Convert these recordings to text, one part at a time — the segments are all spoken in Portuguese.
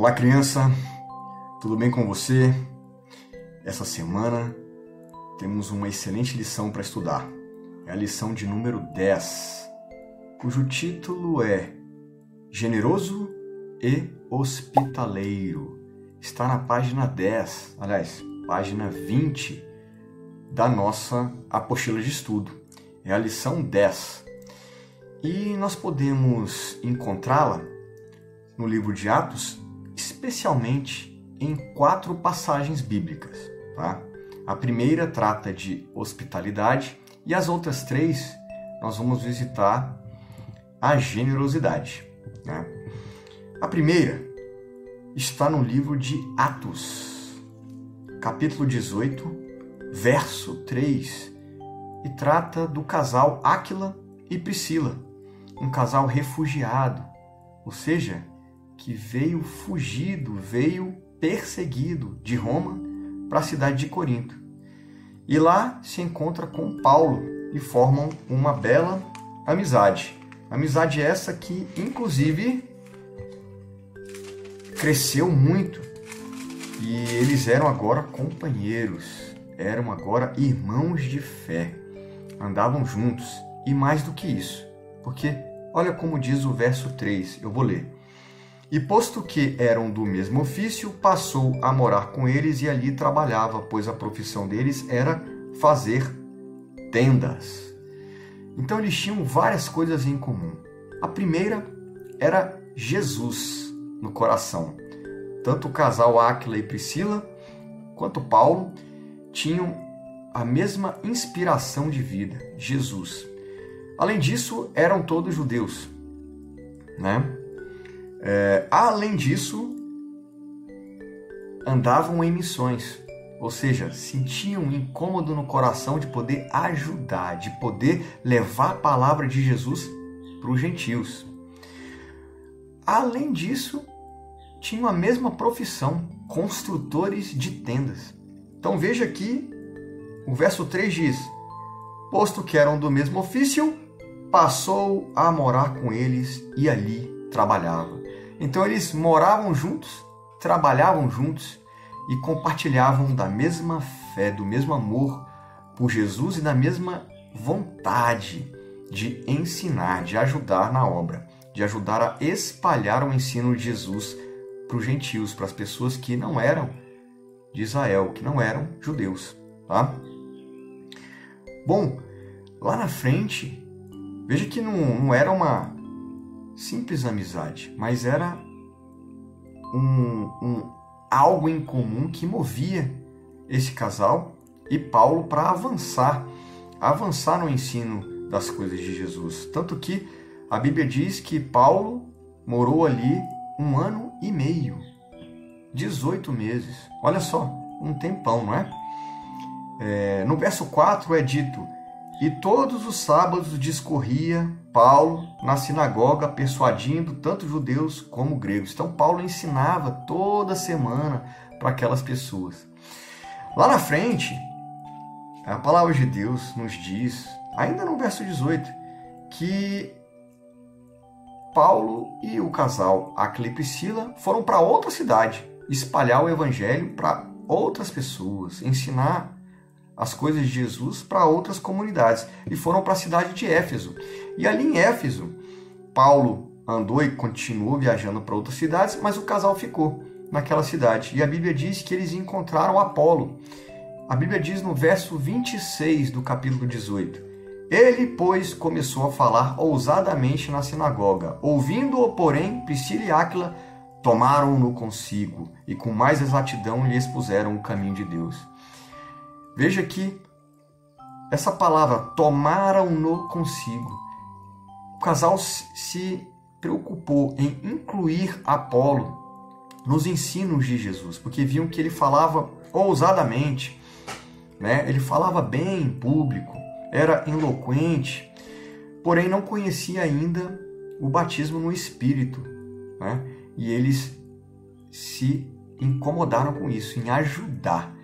Olá, criança, tudo bem com você? Essa semana temos uma excelente lição para estudar. É a lição de número 10, cujo título é Generoso e Hospitaleiro. Está na página 10, aliás, página 20 da nossa apostila de estudo. É a lição 10. E nós podemos encontrá-la no livro de Atos, especialmente em 4 passagens bíblicas. Tá? A primeira trata de hospitalidade e as outras 3 nós vamos visitar a generosidade. Né? A primeira está no livro de Atos, capítulo 18, verso 3, e trata do casal Áquila e Priscila, um casal refugiado, ou seja, que veio fugido, veio perseguido de Roma para a cidade de Corinto. E lá se encontra com Paulo e formam uma bela amizade. Amizade essa que, inclusive, cresceu muito. E eles eram agora companheiros, eram agora irmãos de fé. Andavam juntos. E mais do que isso, porque olha como diz o verso 3, eu vou ler. E posto que eram do mesmo ofício, passou a morar com eles e ali trabalhava, pois a profissão deles era fazer tendas. Então eles tinham várias coisas em comum. A primeira era Jesus no coração. Tanto o casal Áquila e Priscila, quanto Paulo, tinham a mesma inspiração de vida, Jesus. Além disso, eram todos judeus, né? Além disso, andavam em missões, ou seja, sentiam um incômodo no coração de poder ajudar, de poder levar a palavra de Jesus para os gentios. Além disso, tinham a mesma profissão, construtores de tendas. Então veja aqui, o verso 3 diz, posto que eram do mesmo ofício, passou a morar com eles e ali trabalhava. Então eles moravam juntos, trabalhavam juntos e compartilhavam da mesma fé, do mesmo amor por Jesus e da mesma vontade de ensinar, de ajudar na obra, de ajudar a espalhar o ensino de Jesus para os gentios, para as pessoas que não eram de Israel, que não eram judeus. Tá? Bom, lá na frente, veja que não era uma simples amizade, mas era algo em comum que movia esse casal e Paulo para avançar no ensino das coisas de Jesus. Tanto que a Bíblia diz que Paulo morou ali 1 ano e meio, 18 meses. Olha só, um tempão, não é? No verso 4 é dito, e todos os sábados discorria Paulo na sinagoga, persuadindo tanto judeus como gregos. Então Paulo ensinava toda semana para aquelas pessoas. Lá na frente, a palavra de Deus nos diz, ainda no verso 18, que Paulo e o casal Áquila e Priscila foram para outra cidade, espalhar o evangelho para outras pessoas, ensinar as coisas de Jesus para outras comunidades. E foram para a cidade de Éfeso. E ali em Éfeso, Paulo andou e continuou viajando para outras cidades, mas o casal ficou naquela cidade. E a Bíblia diz que eles encontraram Apolo. A Bíblia diz no verso 26 do capítulo 18. Ele, pois, começou a falar ousadamente na sinagoga. Ouvindo-o, porém, Priscila e Áquila tomaram-no consigo e com mais exatidão lhe expuseram o caminho de Deus. Veja que essa palavra, tomaram-no consigo. O casal se preocupou em incluir Apolo nos ensinos de Jesus, porque viam que ele falava ousadamente, né? Ele falava bem em público, era eloquente, porém não conhecia ainda o batismo no Espírito, né? E eles se incomodaram com isso, em ajudar.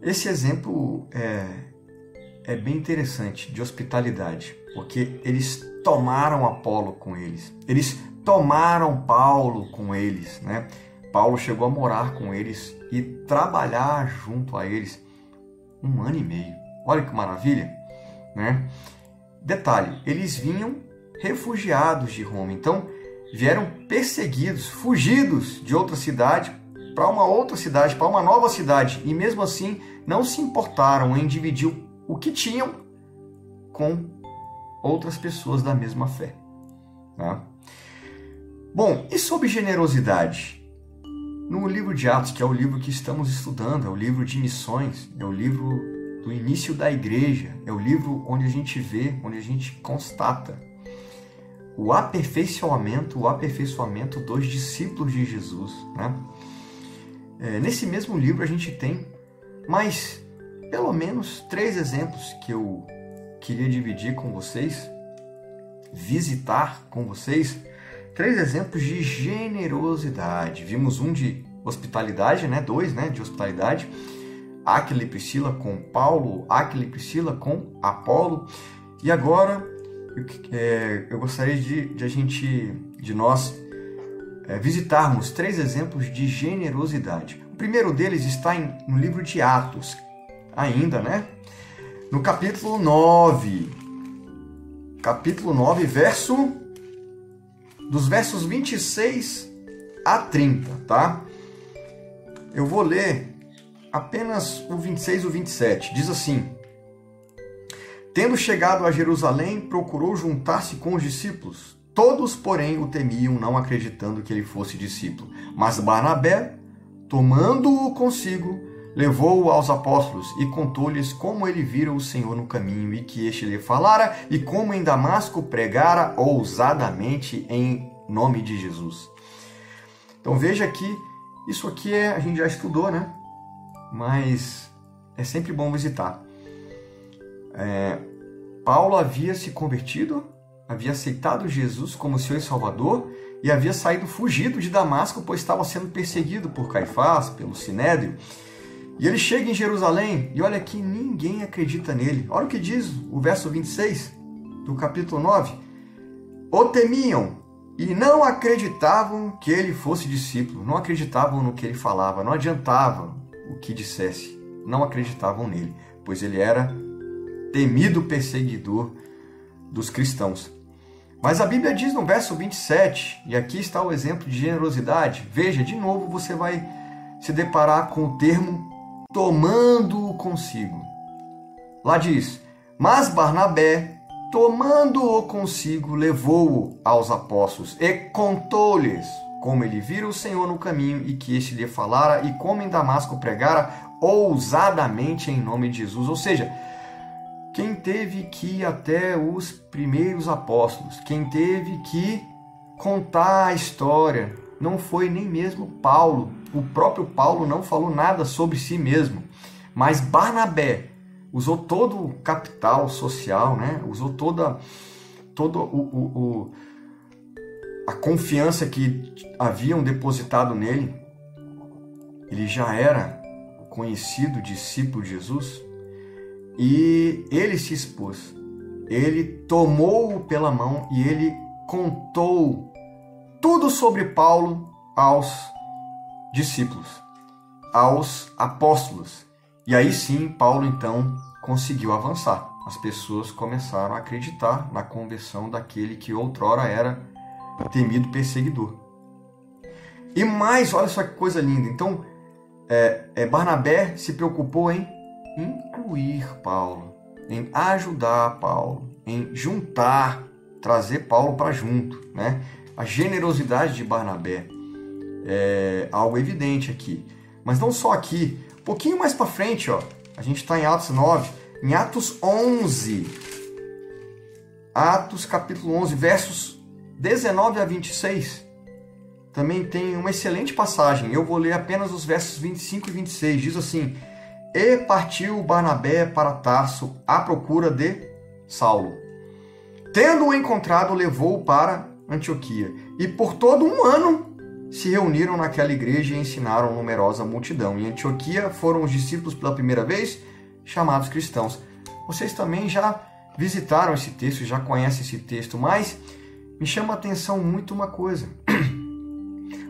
Esse exemplo é bem interessante, de hospitalidade, porque eles tomaram Apolo com eles, eles tomaram Paulo com eles, né? Paulo chegou a morar com eles e trabalhar junto a eles 1 ano e meio. Olha que maravilha, né? Detalhe, eles vinham refugiados de Roma, então vieram perseguidos, fugidos de outra cidade para uma outra cidade, para uma nova cidade, e mesmo assim não se importaram em dividir o que tinham com outras pessoas da mesma fé. Tá? Bom, e sobre generosidade? No livro de Atos, que é o livro que estamos estudando, é o livro de missões, é o livro do início da igreja, é o livro onde a gente vê, onde a gente constata o aperfeiçoamento dos discípulos de Jesus. Né? Nesse mesmo livro a gente tem mais pelo menos 3 exemplos que eu queria dividir com vocês, visitar com vocês, 3 exemplos de generosidade. Vimos um de hospitalidade, né? 2, né? De hospitalidade. Áquila e Priscila com Paulo, Áquila e Priscila com Apolo. E agora eu gostaria de nós visitarmos 3 exemplos de generosidade. O primeiro deles está no livro de Atos, ainda, né? No capítulo 9. Capítulo 9, dos versos 26 a 30, tá? Eu vou ler apenas o 26 e o 27. Diz assim: Tendo chegado a Jerusalém, procurou juntar-se com os discípulos. Todos, porém, o temiam, não acreditando que ele fosse discípulo. Mas Barnabé, tomando-o consigo, levou-o aos apóstolos e contou-lhes como ele vira o Senhor no caminho e que este lhe falara, e como em Damasco pregara ousadamente em nome de Jesus. Então veja que isso aqui a gente já estudou, né? Mas é sempre bom visitar. Paulo havia se convertido, havia aceitado Jesus como Senhor e Salvador e havia saído fugido de Damasco, pois estava sendo perseguido por Caifás, pelo Sinédrio. E ele chega em Jerusalém e olha que ninguém acredita nele. Olha o que diz o verso 26 do capítulo 9. O temiam e não acreditavam que ele fosse discípulo, não acreditavam no que ele falava, não adiantava o que dissesse, não acreditavam nele, pois ele era temido perseguidor dos cristãos. Mas a Bíblia diz no verso 27, e aqui está o exemplo de generosidade. Veja, de novo você vai se deparar com o termo tomando-o consigo. Lá diz: Mas Barnabé, tomando-o consigo, levou-o aos apóstolos e contou-lhes como ele vira o Senhor no caminho e que este lhe falara, e como em Damasco pregara ousadamente em nome de Jesus. Ou seja, quem teve que ir até os primeiros apóstolos, quem teve que contar a história, não foi nem mesmo Paulo. O próprio Paulo não falou nada sobre si mesmo. Mas Barnabé usou todo o capital social, né? Usou toda a confiança que haviam depositado nele. Ele já era conhecido discípulo de Jesus. E ele se expôs, ele tomou-o pela mão e ele contou tudo sobre Paulo aos discípulos, aos apóstolos. E aí sim, Paulo então conseguiu avançar. As pessoas começaram a acreditar na conversão daquele que outrora era temido perseguidor. E mais, olha só que coisa linda. Então, Barnabé se preocupou em incluir Paulo, em ajudar Paulo, em juntar, trazer Paulo para junto, né? A generosidade de Barnabé é algo evidente aqui. Mas não só aqui, um pouquinho mais para frente, ó, a gente está em Atos 9, em Atos 11, Atos capítulo 11, versos 19 a 26, também tem uma excelente passagem. Eu vou ler apenas os versos 25 e 26, diz assim: E partiu Barnabé para Tarso à procura de Saulo. Tendo-o encontrado, levou-o para Antioquia. E por todo 1 ano se reuniram naquela igreja e ensinaram numerosa multidão. Em Antioquia foram os discípulos pela primeira vez chamados cristãos. Vocês também já visitaram esse texto, já conhecem esse texto, mas me chama a atenção muito uma coisa.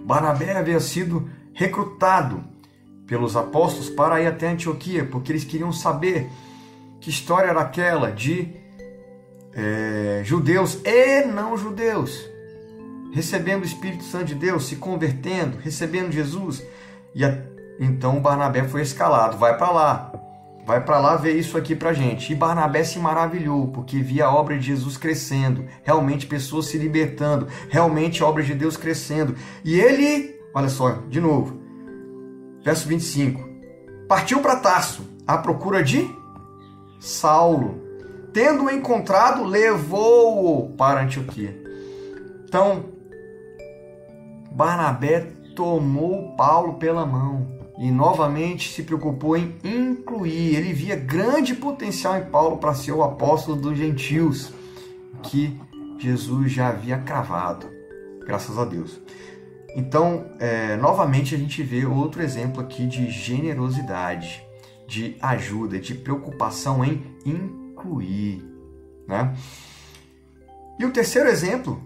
Barnabé havia sido recrutado pelos apóstolos para ir até Antioquia, porque eles queriam saber que história era aquela de judeus e não judeus recebendo o Espírito Santo de Deus, se convertendo, recebendo Jesus. Então Barnabé foi escalado, vai para lá ver isso aqui pra gente. E Barnabé se maravilhou, porque via a obra de Jesus crescendo, realmente pessoas se libertando, realmente a obra de Deus crescendo. E ele, olha só, de novo, verso 25, partiu para Tarso, à procura de Saulo. Tendo-o encontrado, levou-o para Antioquia. Então, Barnabé tomou Paulo pela mão e novamente se preocupou em incluir. Ele via grande potencial em Paulo para ser o apóstolo dos gentios, que Jesus já havia cravado, graças a Deus. Então, novamente a gente vê outro exemplo aqui de generosidade, de ajuda, de preocupação em incluir, né? E o terceiro exemplo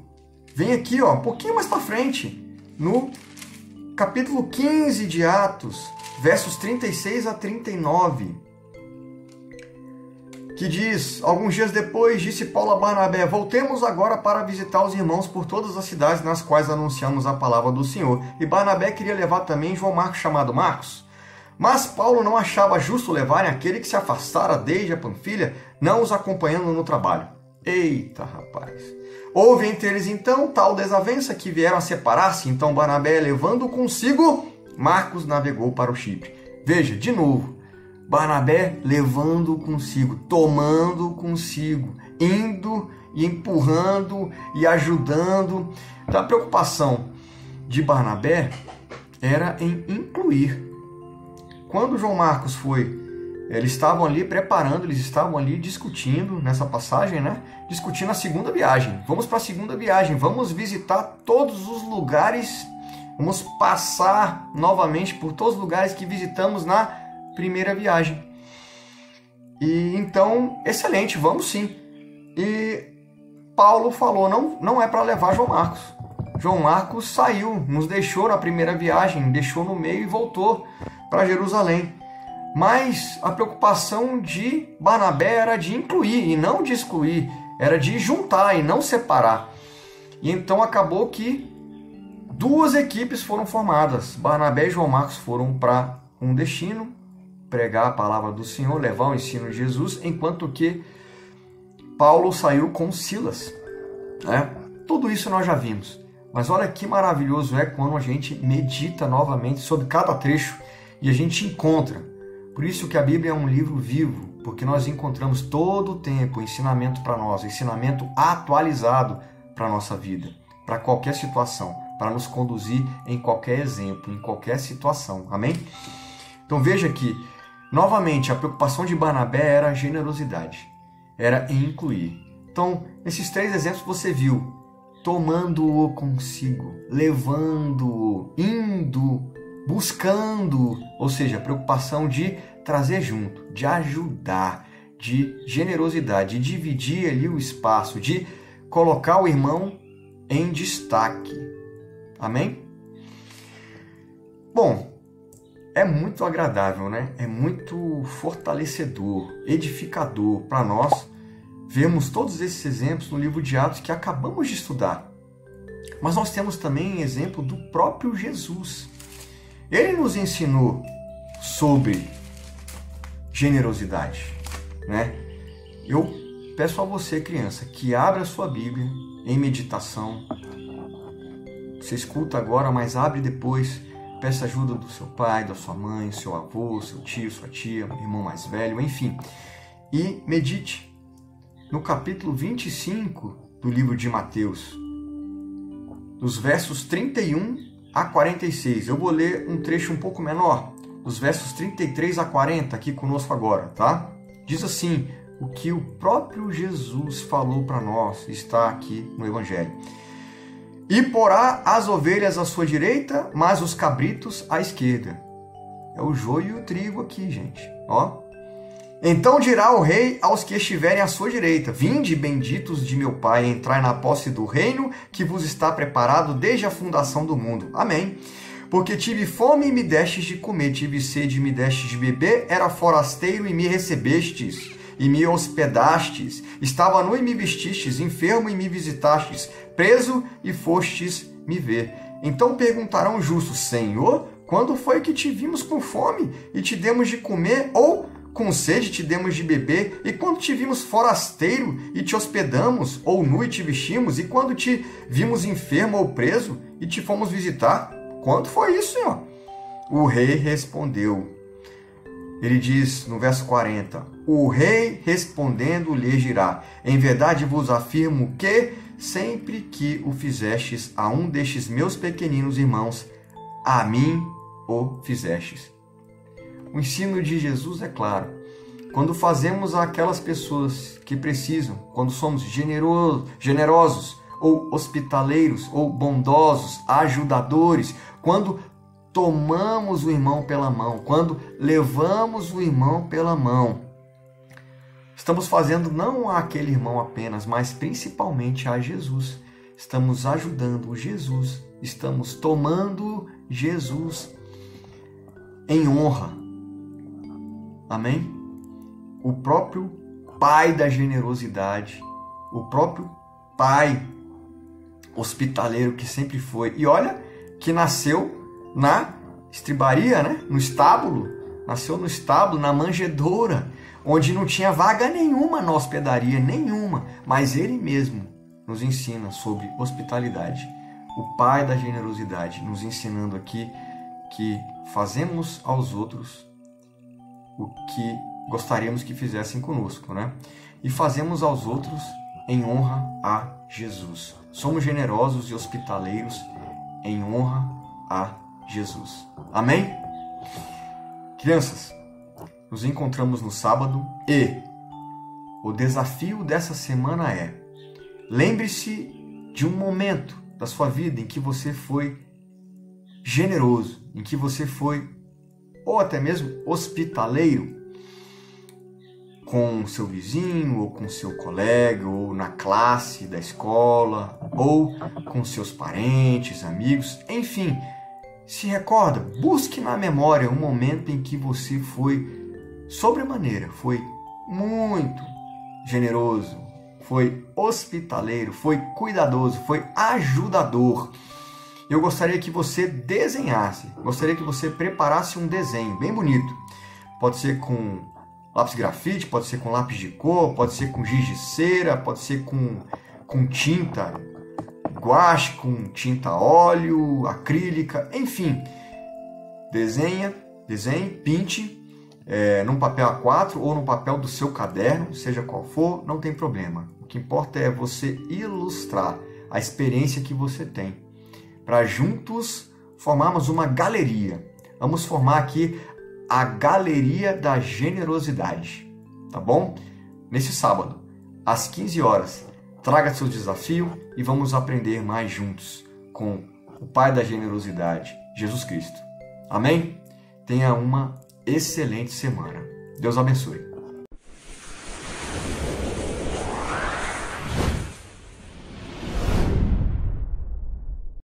vem aqui, um pouquinho mais para frente, no capítulo 15 de Atos, versos 36 a 39, que diz: alguns dias depois, disse Paulo a Barnabé: voltemos agora para visitar os irmãos por todas as cidades nas quais anunciamos a palavra do Senhor. E Barnabé queria levar também João Marcos, chamado Marcos. Mas Paulo não achava justo levarem aquele que se afastara desde a Panfilha, não os acompanhando no trabalho. Eita, rapaz! Houve entre eles então tal desavença que vieram a separar-se. Então Barnabé, levando consigo Marcos, navegou para o Chipre. Veja, de novo, Barnabé levando consigo, tomando consigo, indo e empurrando e ajudando. Então a preocupação de Barnabé era em incluir. Quando João Marcos foi, eles estavam ali preparando, eles estavam ali discutindo nessa passagem, né? Discutindo a segunda viagem. Vamos para a segunda viagem, vamos visitar todos os lugares, vamos passar novamente por todos os lugares que visitamos na primeira viagem. E então, excelente, vamos sim. E Paulo falou, não é para levar João Marcos. João Marcos saiu, nos deixou na primeira viagem, deixou no meio e voltou para Jerusalém. Mas a preocupação de Barnabé era de incluir e não de excluir, era de juntar e não separar. E então acabou que duas equipes foram formadas. Barnabé e João Marcos foram para um destino, pregar a palavra do Senhor, levar o ensino de Jesus, enquanto que Paulo saiu com Silas. Tudo isso nós já vimos. Mas olha que maravilhoso é quando a gente medita novamente sobre cada trecho e a gente encontra. Por isso que a Bíblia é um livro vivo, porque nós encontramos todo o tempo ensinamento para nós, ensinamento atualizado para a nossa vida, para qualquer situação, para nos conduzir em qualquer exemplo, em qualquer situação. Amém? Então veja que, novamente, a preocupação de Barnabé era a generosidade, era em incluir. Então, nesses três exemplos você viu, tomando-o consigo, levando-o, indo, buscando, ou seja, a preocupação de trazer junto, de ajudar, de generosidade, de dividir ali o espaço, de colocar o irmão em destaque. Amém? Bom, é muito agradável, né? É muito fortalecedor, edificador para nós vermos todos esses exemplos no livro de Atos que acabamos de estudar. Mas nós temos também exemplo do próprio Jesus. Ele nos ensinou sobre generosidade, né? Eu peço a você, criança, que abra a sua Bíblia em meditação. Você escuta agora, mas abre depois. Peça ajuda do seu pai, da sua mãe, seu avô, seu tio, sua tia, irmão mais velho, enfim. E medite no capítulo 25 do livro de Mateus, dos versos 31 a 46. Eu vou ler um trecho um pouco menor, dos versos 33 a 40, aqui conosco agora, tá? Diz assim, o que o próprio Jesus falou para nós, está aqui no Evangelho. E porá as ovelhas à sua direita, mas os cabritos à esquerda. É o joio e o trigo aqui, gente. Ó. Então dirá o rei aos que estiverem à sua direita: Vinde, benditos de meu Pai, entrai na posse do reino que vos está preparado desde a fundação do mundo. Amém. Porque tive fome e me destes de comer, tive sede e me destes de beber, era forasteiro e me recebestes, e me hospedastes, estava nu e me vestistes, enfermo e me visitastes, preso e fostes me ver. Então perguntarão os justos: Senhor, quando foi que te vimos com fome e te demos de comer, ou com sede te demos de beber? E quando te vimos forasteiro e te hospedamos, ou nu e te vestimos? E quando te vimos enfermo ou preso e te fomos visitar? Quando foi isso, Senhor? O rei respondeu. Ele diz no verso 40, o rei respondendo lhes dirá: Em verdade vos afirmo que, sempre que o fizestes a um destes meus pequeninos irmãos, a mim o fizestes. O ensino de Jesus é claro. Quando fazemos aquelas pessoas que precisam, quando somos generosos, ou hospitaleiros, ou bondosos, ajudadores, quando tomamos o irmão pela mão, quando levamos o irmão pela mão, estamos fazendo não àquele irmão apenas, mas principalmente a Jesus. Estamos ajudando Jesus, estamos tomando Jesus em honra. Amém? O próprio Pai da generosidade, o próprio Pai hospitaleiro que sempre foi. E olha que nasceu na estribaria, né? No estábulo. Nasceu no estábulo, na manjedoura, onde não tinha vaga nenhuma na hospedaria, nenhuma. Mas ele mesmo nos ensina sobre hospitalidade. O Pai da generosidade nos ensinando aqui que fazemos aos outros o que gostaríamos que fizessem conosco, né? E fazemos aos outros em honra a Jesus. Somos generosos e hospitaleiros em honra a Jesus. Amém? Crianças, nos encontramos no sábado e o desafio dessa semana é: lembre-se de um momento da sua vida em que você foi generoso, em que você foi, ou até mesmo hospitaleiro, com seu vizinho, ou com seu colega, ou na classe da escola, ou com seus parentes, amigos, enfim. Se recorda, busque na memória um momento em que você foi sobremaneira, foi muito generoso, foi hospitaleiro, foi cuidadoso, foi ajudador. Eu gostaria que você desenhasse, gostaria que você preparasse um desenho bem bonito. Pode ser com lápis grafite, pode ser com lápis de cor, pode ser com giz de cera, pode ser com tinta guache, com tinta óleo, acrílica, enfim. Desenhe, pinte num papel A4 ou no papel do seu caderno, seja qual for, não tem problema. O que importa é você ilustrar a experiência que você tem, para juntos formarmos uma galeria. Vamos formar aqui a Galeria da Generosidade, tá bom? Nesse sábado, às 15 horas, traga seu desafio e vamos aprender mais juntos com o Pai da Generosidade, Jesus Cristo. Amém? Tenha uma excelente semana. Deus abençoe.